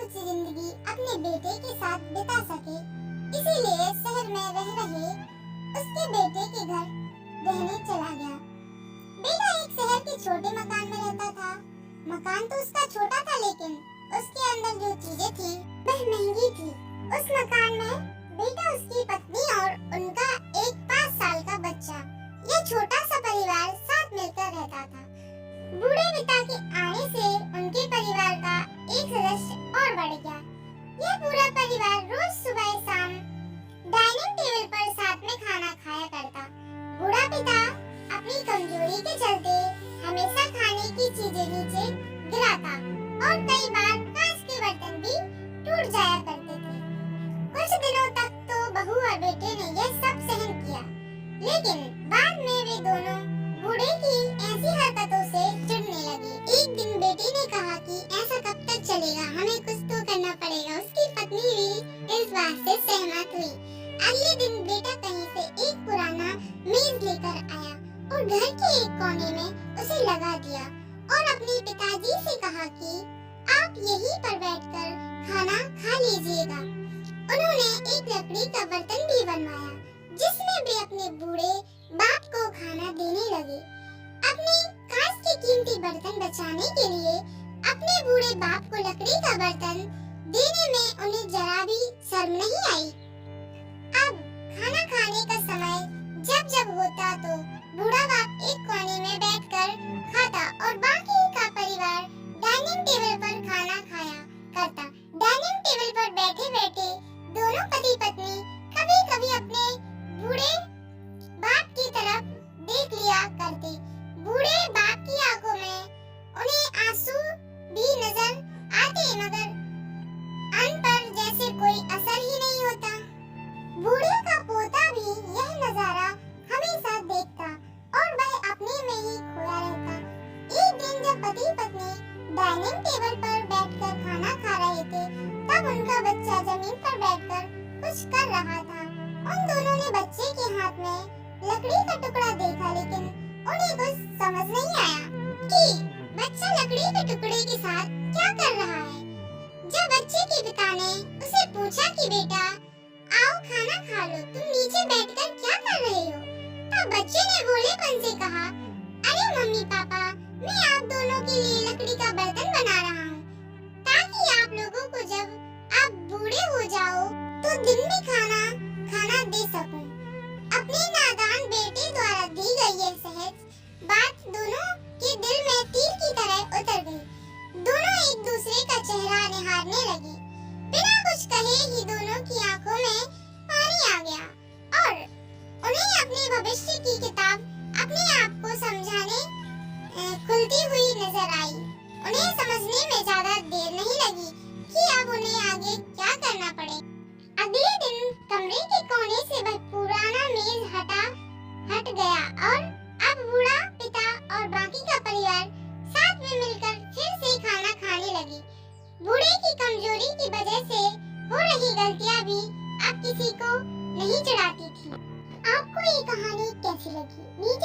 कुछ जिंदगी अपने बेटे के साथ बिता सके, इसीलिए शहर में रह रहे उसके बेटे के घर रहने चला गया। बेटा एक शहर के छोटे मकान में रहता था। मकान तो उसका छोटा था, लेकिन उसके अंदर जो चीजें थी वह महंगी थी। उस मकान में बेटा, उसकी पत्नी और उनका एक 5 साल का बच्चा, यह छोटा सा परिवार साथ मिलकर रहता था। बूढ़े पिता के आने से उनके परिवार का एक सदस्य और बढ़ गया। यह पूरा परिवार रोज सुबह शाम डाइनिंग टेबल पर साथ में खाना खाया करता। बूढ़ा पिता अपनी कमजोरी के चलते हमेशा खाने की चीजें नीचे गिराता और कई बार कांच के बर्तन भी टूट जाया करते थे। कुछ दिनों तक तो बहू और बेटे ने यह सब सहन किया, लेकिन बाद में वे दोनों बूढ़े की ऐसी हरकतों से चिढ़ने लगे। एक दिन बेटे ने कहा कि ऐसा कब तक चलेगा, हमें कुछ तो करना पड़ेगा। उसकी पत्नी भी इस बात से सहमत हुई। अगले दिन बेटा कहीं से एक पुराना मेज लेकर आया और घर के एक कोने में उसे लगा दिया और अपने पिताजी से कहा कि आप यहीं पर बैठकर खाना खा लीजिएगा। उन्होंने एक लकड़ी का बर्तन भी बनवाया, जिसमें वे अपने बूढ़े बाप को खाना देने लगे। अपने कांच के कीमती बर्तन बचाने के लिए अपने बूढ़े बाप को लकड़ी का बर्तन देने में उन्हें जरा भी शर्म नहीं आई। अब खाना खाने का समय जब जब होता तो बूढ़ा बाप एक कोने में बैठकर खाता और बाकी का परिवार डाइनिंग टेबल पर खाना खाया करता। डाइनिंग टेबल पर बैठे बैठे दोनों पति पत्नी कभी कभी अपने बूढ़े बाप की तरफ देख लिया करते। बूढ़े बाप की आंखों में उन्हें आंसू भी नजर आते, मगर अन पर जैसे कोई असर ही नहीं होता। बूढ़े का पोता भी यह नजारा हमेशा देखता और वह अपने में ही खोया रहता। एक दिन जब पति पत्नी डाइनिंग टेबल पर बैठकर खाना खा रहे थे, तब उनका बच्चा जमीन पर बैठकर कुछ कर रहा था। उन दोनों ने बच्चे के हाथ में लकड़ी का टुकड़ा देखा, लेकिन उन्हें कुछ समझ नहीं आया कि बच्चा लकड़ी के टुकड़े के साथ क्या कर रहा है। जब बच्चे के पिता ने उसे पूछा कि बेटा आओ खाना खा लो, तुम नीचे बैठकर क्या कर रहे हो, तब बच्चे ने भोलेपन से कहा, अरे मम्मी पापा, मैं आप दोनों के लिए लकड़ी का बर्तन बना रहा हूँ, ताकि आप लोगों को जब आप बूढ़े हो जाओ तो दिन में खाना दे सकूं। अपने नादान बेटे द्वारा दी गई यह सहज बात दोनों के दिल में तीर की तरह उतर गई। दोनों एक दूसरे का चेहरा निहारने लगे। बिना कुछ कहे ही दोनों की आंखों में पानी आ गया और उन्हें अपने भविष्य की किताब अपने आप को समझाने खुलती हुई नजर आई। उन्हें समझने में ज्यादा देर नहीं लगी कि अब उन्हें आगे क्या करना पड़े। अगले दिन कमरे के कोने से वह पुराना मेज हट गया और अब बूढ़ा पिता और बाकी का परिवार साथ में मिलकर फिर से खाना खाने लगे। बूढ़े की कमजोरी की वजह से हो रही गलतियां भी अब किसी को नहीं चिढ़ाती थी। आपको ये कहानी कैसी लगी? नीचे